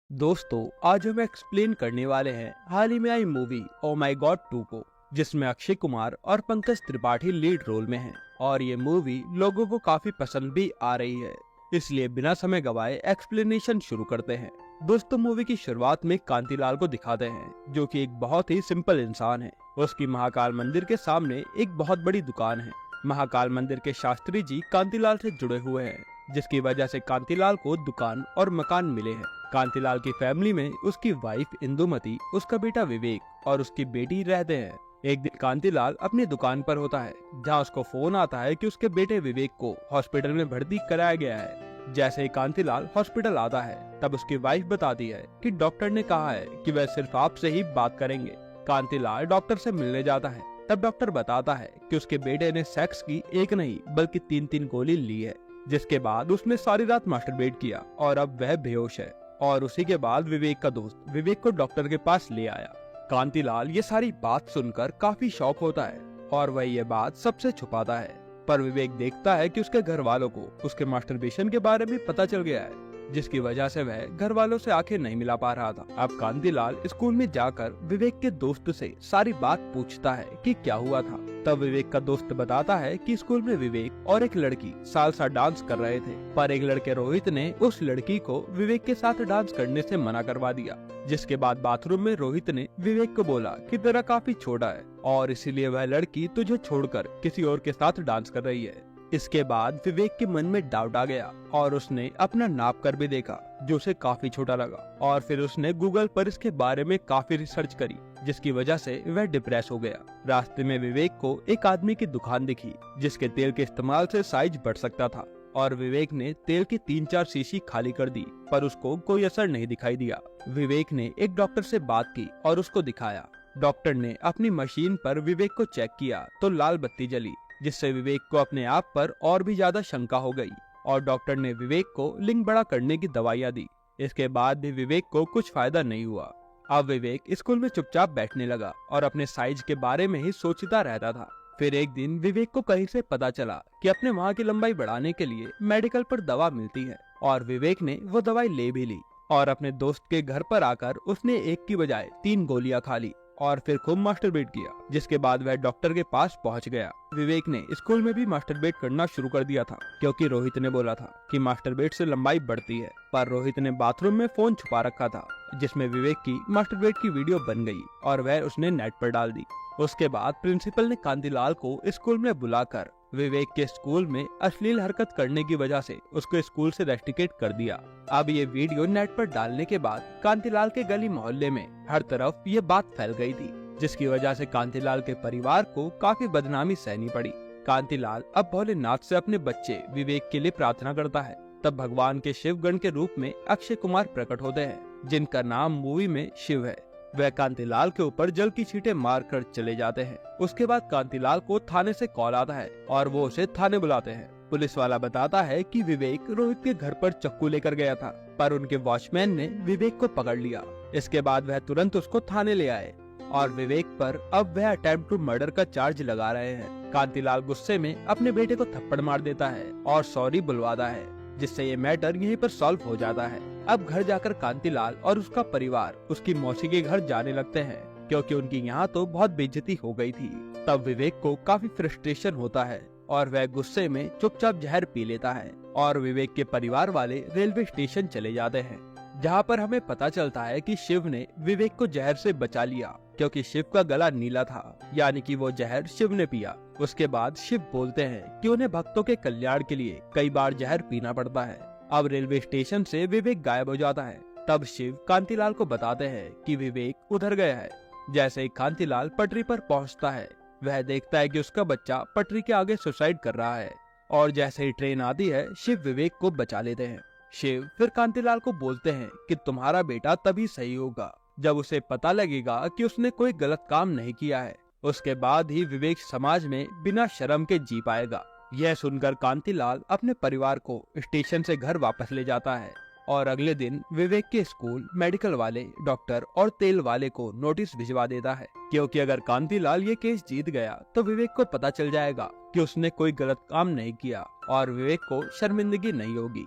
दोस्तों, आज हम एक्सप्लेन करने वाले हैं हाल ही में आई मूवी ओ माई गॉड 2 को, जिसमें अक्षय कुमार और पंकज त्रिपाठी लीड रोल में हैं। और ये मूवी लोगों को काफी पसंद भी आ रही है। इसलिए बिना समय गवाए एक्सप्लेनेशन शुरू करते हैं। दोस्तों, मूवी की शुरुआत में कांतिलाल को दिखाते हैं, जो कि एक बहुत ही सिंपल इंसान है। उसकी महाकाल मंदिर के सामने एक बहुत बड़ी दुकान है। महाकाल मंदिर के शास्त्री जी कांतिलाल से जुड़े हुए हैं, जिसकी वजह से कांतिलाल को दुकान और मकान मिले हैं। कांतिलाल की फैमिली में उसकी वाइफ इंदुमती, उसका बेटा विवेक और उसकी बेटी रहते हैं। एक दिन कांतिलाल अपनी दुकान पर होता है, जहां उसको फोन आता है कि उसके बेटे विवेक को हॉस्पिटल में भर्ती कराया गया है। जैसे ही कांतिलाल हॉस्पिटल आता है, तब उसकी वाइफ बताती है कि डॉक्टर ने कहा है कि वह सिर्फ आपसे ही बात करेंगे। कांतिलाल डॉक्टर से मिलने जाता है। तब डॉक्टर बताता है कि उसके बेटे ने सेक्स की एक नहीं बल्कि 3-3 गोली ली है, जिसके बाद उसने सारी रात मास्टरबेट किया और अब वह बेहोश है। और उसी के बाद विवेक का दोस्त विवेक को डॉक्टर के पास ले आया। कांतिलाल ये सारी बात सुनकर काफी शॉक होता है और वह ये बात सबसे छुपाता है। पर विवेक देखता है कि उसके घर वालों को उसके मास्टरबेशन के बारे में पता चल गया है, जिसकी वजह से वह घर वालों से आंखें नहीं मिला पा रहा था। अब कांतिलाल स्कूल में जाकर विवेक के दोस्त से सारी बात पूछता है कि क्या हुआ था। तब विवेक का दोस्त बताता है कि स्कूल में विवेक और एक लड़की सालसा डांस कर रहे थे, पर एक लड़के रोहित ने उस लड़की को विवेक के साथ डांस करने से मना करवा दिया। जिसके बाद बाथरूम में रोहित ने विवेक को बोला कि तेरा काफी छोटा है और इसीलिए वह लड़की तुझे छोड़कर किसी और के साथ डांस कर रही है। इसके बाद विवेक के मन में डाउट आ गया और उसने अपना नाप कर भी देखा, जो उसे काफी छोटा लगा। और फिर उसने गूगल पर इसके बारे में काफी रिसर्च करी, जिसकी वजह से वह डिप्रेस हो गया। रास्ते में विवेक को एक आदमी की दुकान दिखी, जिसके तेल के इस्तेमाल से साइज बढ़ सकता था। और विवेक ने तेल की 3-4 शीशी खाली कर दी, पर उसको कोई असर नहीं दिखाई दिया। विवेक ने एक डॉक्टर से बात की और उसको दिखाया। डॉक्टर ने अपनी मशीन पर विवेक को चेक किया तो लाल बत्ती जली, जिससे विवेक को अपने आप पर और भी ज्यादा शंका हो गई और डॉक्टर ने विवेक को लिंग बड़ा करने की दवाइयाँ दी। इसके बाद भी विवेक को कुछ फायदा नहीं हुआ। अब विवेक स्कूल में चुपचाप बैठने लगा और अपने साइज के बारे में ही सोचता रहता था। फिर एक दिन विवेक को कहीं से पता चला कि अपने वहाँ की लंबाई बढ़ाने के लिए मेडिकल पर दवा मिलती है, और विवेक ने वो दवाई ले भी ली। और अपने दोस्त के घर पर आकर उसने एक की बजाय 3 गोलियां खा ली और फिर खूब मास्टरबेट किया। जिसके बाद वह डॉक्टर के पास पहुंच गया। विवेक ने स्कूल में भी मास्टरबेट करना शुरू कर दिया था, क्योंकि रोहित ने बोला था कि मास्टरबेट से लंबाई बढ़ती है। पर रोहित ने बाथरूम में फोन छुपा रखा था, जिसमें विवेक की मास्टरबेट की वीडियो बन गई और वह उसने नेट पर डाल दी। उसके बाद प्रिंसिपल ने कांतिलाल को स्कूल में बुलाकर विवेक के स्कूल में अश्लील हरकत करने की वजह से उसको स्कूल से रेस्टिकेट कर दिया। अब ये वीडियो नेट पर डालने के बाद कांतिलाल के गली मोहल्ले में हर तरफ ये बात फैल गई थी, जिसकी वजह से कांतिलाल के परिवार को काफी बदनामी सहनी पड़ी। कांतिलाल अब भोलेनाथ से अपने बच्चे विवेक के लिए प्रार्थना करता है। तब भगवान के शिवगण के रूप में अक्षय कुमार प्रकट होते हैं, जिनका नाम मूवी में शिव है। वह कांतिलाल के ऊपर जल की छींटे मारकर चले जाते हैं। उसके बाद कांतिलाल को थाने से कॉल आता है और वो उसे थाने बुलाते हैं। पुलिस वाला बताता है कि विवेक रोहित के घर पर चाकू लेकर गया था, पर उनके वॉचमैन ने विवेक को पकड़ लिया। इसके बाद वह तुरंत उसको थाने ले आए और विवेक पर अब वह अटेम्प्ट टू मर्डर का चार्ज लगा रहे हैं। कांतिलाल गुस्से में अपने बेटे को थप्पड़ मार देता है और सॉरी बुलवाता है, जिससे ये मैटर यहीं पर सॉल्व हो जाता है। अब घर जाकर कांतिलाल और उसका परिवार उसकी मौसी के घर जाने लगते हैं, क्योंकि उनकी यहाँ तो बहुत बेइज्जती हो गई थी। तब विवेक को काफी फ्रस्ट्रेशन होता है और वह गुस्से में चुपचाप जहर पी लेता है। और विवेक के परिवार वाले रेलवे स्टेशन चले जाते हैं, जहाँ पर हमें पता चलता है कि शिव ने विवेक को जहर से बचा लिया, क्योंकि शिव का गला नीला था, यानी कि वो जहर शिव ने पिया। उसके बाद शिव बोलते हैं कि उन्हें भक्तों के कल्याण के लिए कई बार जहर पीना पड़ता है। अब रेलवे स्टेशन से विवेक गायब हो जाता है। तब शिव कांतिलाल को बताते हैं कि विवेक उधर गया है। जैसे ही कांतिलाल पटरी पर पहुंचता है, वह देखता है कि उसका बच्चा पटरी के आगे सुसाइड कर रहा है। और जैसे ही ट्रेन आती है, शिव विवेक को बचा लेते हैं। शिव फिर कांतिलाल को बोलते हैं कि तुम्हारा बेटा तभी सही होगा जब उसे पता लगेगा कि उसने कोई गलत काम नहीं किया है। उसके बाद ही विवेक समाज में बिना शर्म के जी पाएगा। यह सुनकर कांतिलाल अपने परिवार को स्टेशन से घर वापस ले जाता है और अगले दिन विवेक के स्कूल मेडिकल वाले, डॉक्टर और तेल वाले को नोटिस भिजवा देता है, क्योंकि अगर कांतिलाल ये केस जीत गया तो विवेक को पता चल जाएगा कि उसने कोई गलत काम नहीं किया और विवेक को शर्मिंदगी नहीं होगी।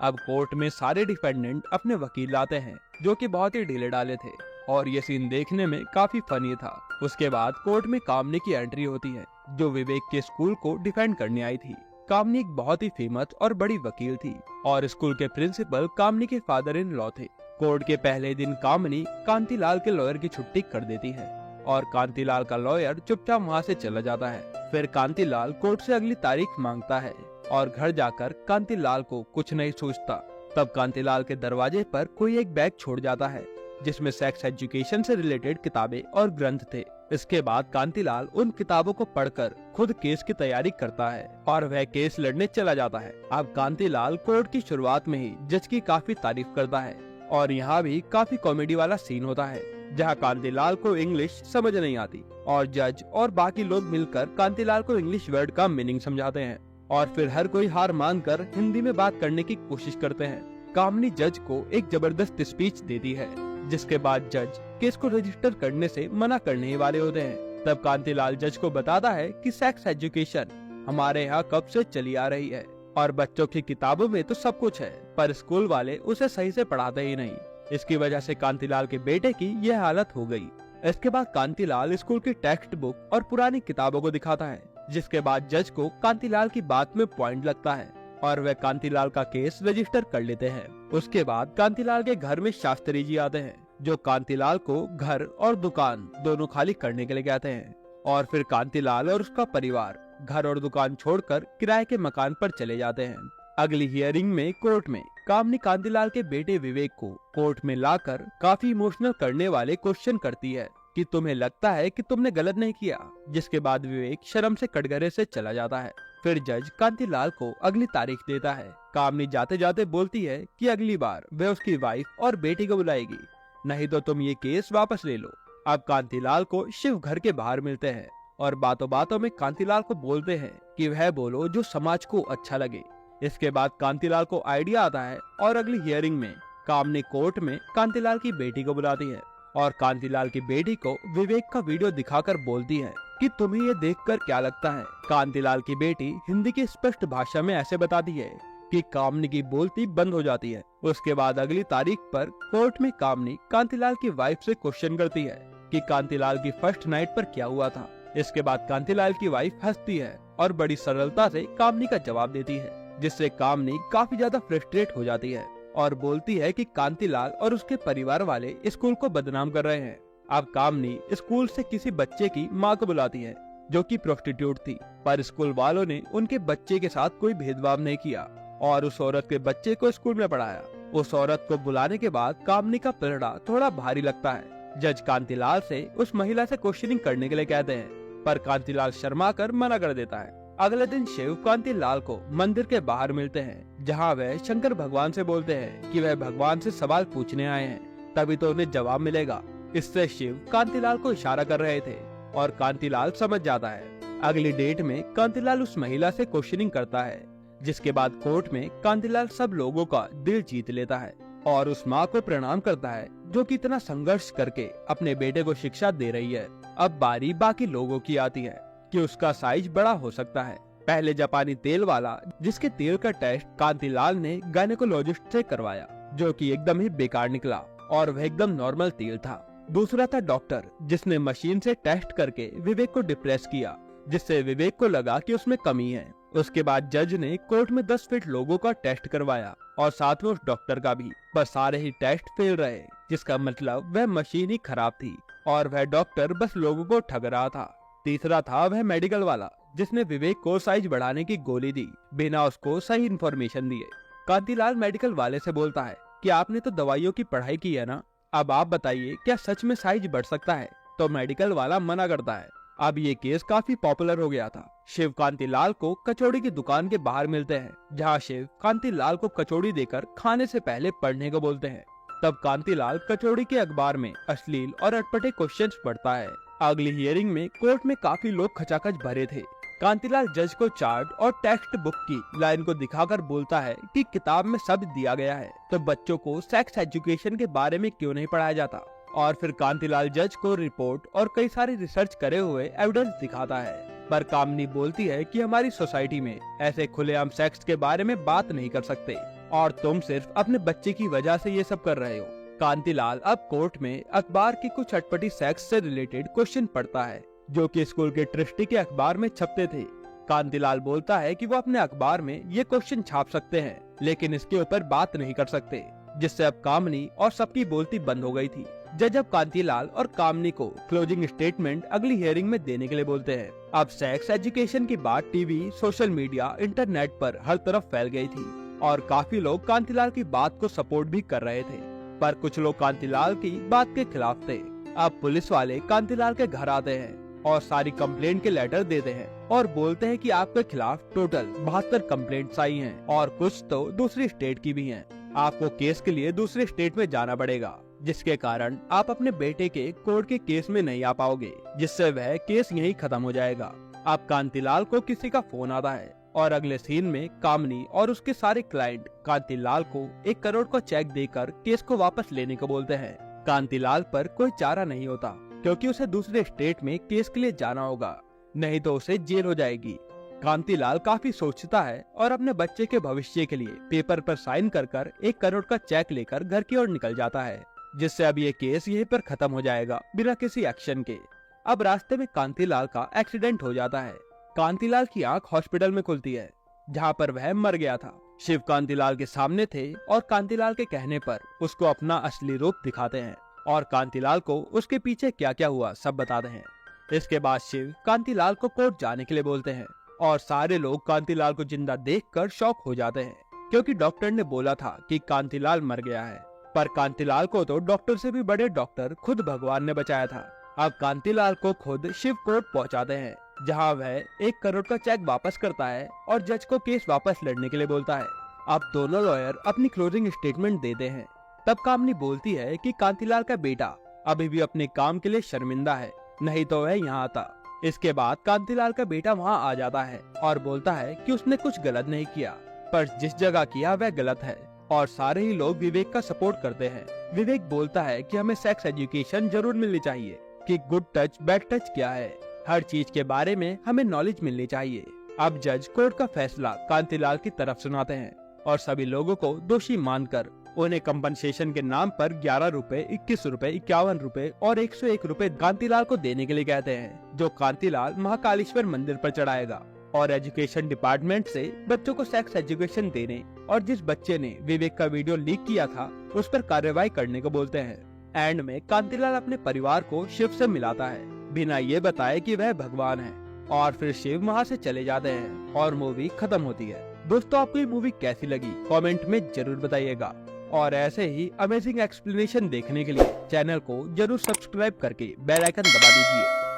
अब कोर्ट में सारे डिफेंडेंट अपने वकील लाते हैं, जो कि बहुत ही ढीले डाले थे और ये सीन देखने में काफी फनी था। उसके बाद कोर्ट में कामनी की एंट्री होती है, जो विवेक के स्कूल को डिफेंड करने आई थी। कामनी एक बहुत ही फेमस और बड़ी वकील थी और स्कूल के प्रिंसिपल कामनी के फादर इन लॉ थे। कोर्ट के पहले दिन कामनी कांतिलाल के लॉयर की छुट्टी कर देती है और कांतिलाल का लॉयर चुपचाप वहाँ से चला जाता है। फिर कांतिलाल कोर्ट से अगली तारीख मांगता है और घर जाकर कांतिलाल को कुछ नहीं सोचता। तब कांतिलाल के दरवाजे पर कोई एक बैग छोड़ जाता है जिसमें सेक्स एजुकेशन से रिलेटेड किताबें और ग्रंथ थे। इसके बाद कांतिलाल उन किताबों को पढ़कर खुद केस की तैयारी करता है और वह केस लड़ने चला जाता है। अब कांतिलाल कोर्ट की शुरुआत में ही जज की काफी तारीफ करता है और यहाँ भी काफी कॉमेडी वाला सीन होता है जहाँ कांतिलाल को इंग्लिश समझ नहीं आती और जज और बाकी लोग मिलकर कांतिलाल को इंग्लिश वर्ड का मीनिंग समझाते हैं और फिर हर कोई हार मानकर हिंदी में बात करने की कोशिश करते हैं। कामनी जज को एक जबरदस्त स्पीच देती है जिसके बाद जज केस को रजिस्टर करने से मना करने ही वाले होते हैं। तब कांतिलाल जज को बताता है कि सेक्स एजुकेशन हमारे यहाँ कब से चली आ रही है और बच्चों की किताबों में तो सब कुछ है, पर स्कूल वाले उसे सही से पढ़ाते ही नहीं। इसकी वजह से कांतिलाल के बेटे की यह हालत हो गई। इसके बाद कांतिलाल स्कूल की टेक्स्ट बुक और पुरानी किताबों को दिखाता है, जिसके बाद जज को कांतिलाल की बात में पॉइंट लगता है और वह कांतिलाल का केस रजिस्टर कर लेते हैं। उसके बाद कांतिलाल के घर में शास्त्री जी आते हैं जो कांतिलाल को घर और दुकान दोनों खाली करने के लिए कहते हैं और फिर कांतिलाल और उसका परिवार घर और दुकान छोड़कर किराए के मकान पर चले जाते हैं। अगली हियरिंग में कोर्ट में कामनी कांतिलाल के बेटे विवेक को कोर्ट में लाकर काफी इमोशनल करने वाले क्वेश्चन करती है कि तुम्हें लगता है कि तुमने गलत नहीं किया, जिसके बाद विवेक शर्म से कटघरे से चला जाता है। फिर जज कांतिलाल को अगली तारीख देता है। कामनी जाते जाते बोलती है कि अगली बार वह उसकी वाइफ और बेटी को बुलाएगी, नहीं तो तुम ये केस वापस ले लो। अब कांतिलाल को शिव घर के बाहर मिलते हैं और बातों बातों में कांतिलाल को बोलते हैं कि वह बोलो जो समाज को अच्छा लगे। इसके बाद कांतिलाल को आइडिया आता है और अगली हियरिंग में कामनी कोर्ट में कांतिलाल की बेटी को बुलाती है और कांतिलाल की बेटी को विवेक का वीडियो दिखाकर बोलती है कि तुम्हें ये देखकर क्या लगता है। कांतिलाल की बेटी हिंदी की स्पष्ट भाषा में ऐसे बताती है कि कामनी की बोलती बंद हो जाती है। उसके बाद अगली तारीख पर कोर्ट में कामनी कांतिलाल की वाइफ से क्वेश्चन करती है कि कांतिलाल की फर्स्ट नाइट पर क्या हुआ था। इसके बाद कांतिलाल की वाइफ हंसती है और बड़ी सरलता से कामनी का जवाब देती है, जिससे कामनी काफी ज्यादा फ्रस्ट्रेट हो जाती है और बोलती है कि कांतिलाल और उसके परिवार वाले स्कूल को बदनाम कर रहे हैं। अब कामनी स्कूल से किसी बच्चे की मां को बुलाती है जो कि प्रोस्टिट्यूट थी, पर स्कूल वालों ने उनके बच्चे के साथ कोई भेदभाव नहीं किया और उस औरत के बच्चे को स्कूल में पढ़ाया। उस औरत को बुलाने के बाद कामनी का पलड़ा थोड़ा भारी लगता है। जज कांतिलाल से उस महिला से क्वेश्चनिंग करने के लिए कहते हैं, पर कांतिलाल शर्मा कर मना कर देता है। अगले दिन शिव कांतिलाल को मंदिर के बाहर मिलते हैं, जहां वह शंकर भगवान से बोलते हैं कि वह भगवान से सवाल पूछने आए हैं, तभी तो उन्हें जवाब मिलेगा। इससे शिव कांतिलाल को इशारा कर रहे थे और कांतिलाल समझ जाता है। अगली डेट में कांतिलाल उस महिला से क्वेश्चनिंग करता है, जिसके बाद कोर्ट में कांतिलाल सब लोगों का दिल जीत लेता है और उस माँ को प्रणाम करता है जो कि इतना संघर्ष करके अपने बेटे को शिक्षा दे रही है। अब बारी बाकी लोगों की आती है कि उसका साइज बड़ा हो सकता है। पहले जापानी तेल वाला, जिसके तेल का टेस्ट कांतिलाल ने गायनेकोलॉजिस्ट से करवाया, जो कि एकदम ही बेकार निकला और वह एकदम नॉर्मल तेल था। दूसरा था डॉक्टर, जिसने मशीन से टेस्ट करके विवेक को डिप्रेस किया, जिससे विवेक को लगा कि उसमें कमी है। उसके बाद जज ने कोर्ट में 10 फीट लोगों का टेस्ट करवाया और साथ में उस डॉक्टर का भी, पर सारे ही टेस्ट फेल रहे, जिसका मतलब वह मशीन ही खराब थी और वह डॉक्टर बस लोगों को ठग रहा था। तीसरा था वह मेडिकल वाला, जिसने विवेक को साइज बढ़ाने की गोली दी बिना उसको सही इन्फॉर्मेशन दिए। कांतिलाल मेडिकल वाले से बोलता है कि आपने तो दवाइयों की पढ़ाई की है ना, अब आप बताइए क्या सच में साइज बढ़ सकता है। तो मेडिकल वाला मना करता है। अब ये केस काफी पॉपुलर हो गया था। शिव कांतिलाल को कचौड़ी की दुकान के बाहर मिलते हैं, जहाँ शिव कांतिलाल को कचौड़ी देकर खाने से पहले पढ़ने को बोलते हैं। तब कांतिलाल कचौड़ी के अखबार में अश्लील और अटपटे क्वेश्चंस पढ़ता है। अगली हियरिंग में कोर्ट में काफी लोग खचाखच भरे थे। कांतिलाल जज को चार्ट और टेक्स्ट बुक की लाइन को दिखाकर बोलता है कि किताब में सब दिया गया है, तो बच्चों को सेक्स एजुकेशन के बारे में क्यों नहीं पढ़ाया जाता। और फिर कांतिलाल जज को रिपोर्ट और कई सारी रिसर्च करे हुए एविडेंस दिखाता है, पर कामनी बोलती है कि हमारी सोसाइटी में ऐसे खुलेआम सेक्स के बारे में बात नहीं कर सकते और तुम सिर्फ अपने बच्चे की वजह से ये सब कर रहे हो। कांतिलाल अब कोर्ट में अखबार की कुछ अटपटी सेक्स से रिलेटेड क्वेश्चन पढ़ता है जो कि स्कूल के ट्रस्टी के अखबार में छपते थे। कांतिलाल बोलता है कि वो अपने अखबार में ये क्वेश्चन छाप सकते हैं लेकिन इसके ऊपर बात नहीं कर सकते, जिससे अब कामनी और सबकी बोलती बंद हो गई थी। जज अब कांतिलाल और कामनी को क्लोजिंग स्टेटमेंट अगली हियरिंग में देने के लिए बोलते हैं। अब सेक्स एजुकेशन की बात टीवी, सोशल मीडिया, इंटरनेट पर हर तरफ फैल गई थी और काफी लोग कांतिलाल की बात को सपोर्ट भी कर रहे थे, पर कुछ लोग कांतिलाल की बात के खिलाफ थे। अब पुलिस वाले कांतिलाल के घर आते हैं और सारी कंप्लेंट के लेटर देते हैं और बोलते हैं कि आपके खिलाफ टोटल 72 कंप्लेंट्स आई हैं और कुछ तो दूसरी स्टेट की भी हैं। आपको केस के लिए दूसरे स्टेट में जाना पड़ेगा, जिसके कारण आप अपने बेटे के कोर्ट के केस में नहीं आ पाओगे, जिससे वह केस यहीं खत्म हो जाएगा। अब कांतिलाल को किसी का फोन आता है और अगले सीन में कामनी और उसके सारे क्लाइंट कांतिलाल को 1 करोड़ का चेक देकर केस को वापस लेने को बोलते हैं। कांतिलाल पर कोई चारा नहीं होता क्योंकि उसे दूसरे स्टेट में केस के लिए जाना होगा, नहीं तो उसे जेल हो जाएगी। कांतिलाल काफी सोचता है और अपने बच्चे के भविष्य के लिए पेपर पर साइन कर 1 करोड़ का चेक लेकर घर की ओर निकल जाता है, जिससे अब ये केस यहीं पर खत्म हो जाएगा बिना किसी एक्शन के। अब रास्ते में कांतिलाल का एक्सीडेंट हो जाता है। कांतिलाल की आंख हॉस्पिटल में खुलती है जहां पर वह मर गया था। शिव कांतिलाल के सामने थे और कांतिलाल के कहने पर उसको अपना असली रूप दिखाते हैं और कांतिलाल को उसके पीछे क्या क्या हुआ सब बताते हैं। इसके बाद शिव कांतिलाल को कोर्ट जाने के लिए बोलते हैं और सारे लोग कांतिलाल को जिंदा देखकर शॉक हो जाते हैं क्योंकि डॉक्टर ने बोला था कि कांतिलाल मर गया है, पर कांतिलाल को तो डॉक्टर से भी बड़े डॉक्टर खुद भगवान ने बचाया था। अब कांतिलाल को खुद शिव कोर्ट पहुंचाते हैं जहां वह 1 करोड़ का चेक वापस करता है और जज को केस वापस लड़ने के लिए बोलता है। अब दोनों लॉयर अपनी क्लोजिंग स्टेटमेंट देते हैं। तब कामनी बोलती है कि कांतिलाल का बेटा अभी भी अपने काम के लिए शर्मिंदा है, नहीं तो वह यहाँ आता। इसके बाद कांतिलाल का बेटा वहाँ आ जाता है और बोलता है कि उसने कुछ गलत नहीं किया, पर जिस जगह किया वह गलत है और सारे ही लोग विवेक का सपोर्ट करते हैं। विवेक बोलता है कि हमें सेक्स एजुकेशन जरूर मिलनी चाहिए कि गुड टच बैड टच क्या है, हर चीज के बारे में हमें नॉलेज मिलनी चाहिए। अब जज कोर्ट का फैसला कांतिलाल की तरफ सुनाते हैं और सभी लोगों को दोषी मानकर उन्हें कंपनसेशन के नाम पर 11 रुपए, 21 रुपए, 51 रुपए और 101 रुपए कांतिलाल को देने के लिए कहते हैं, जो कांतिलाल महाकालेश्वर मंदिर पर चढ़ाएगा। और एजुकेशन डिपार्टमेंट से बच्चों को सेक्स एजुकेशन देने और जिस बच्चे ने विवेक का वीडियो लीक किया था उस पर कार्रवाई करने को बोलते हैं। एंड में कांतिलाल अपने परिवार को शिव से मिलाता है बिना ये बताए कि वह भगवान है और फिर शिव वहाँ से चले जाते हैं और मूवी खत्म होती है। दोस्तों, आपको ये मूवी कैसी लगी कमेंट में जरूर बताइएगा और ऐसे ही अमेजिंग एक्सप्लेनेशन देखने के लिए चैनल को जरूर सब्सक्राइब करके बेल आइकन दबा दीजिए।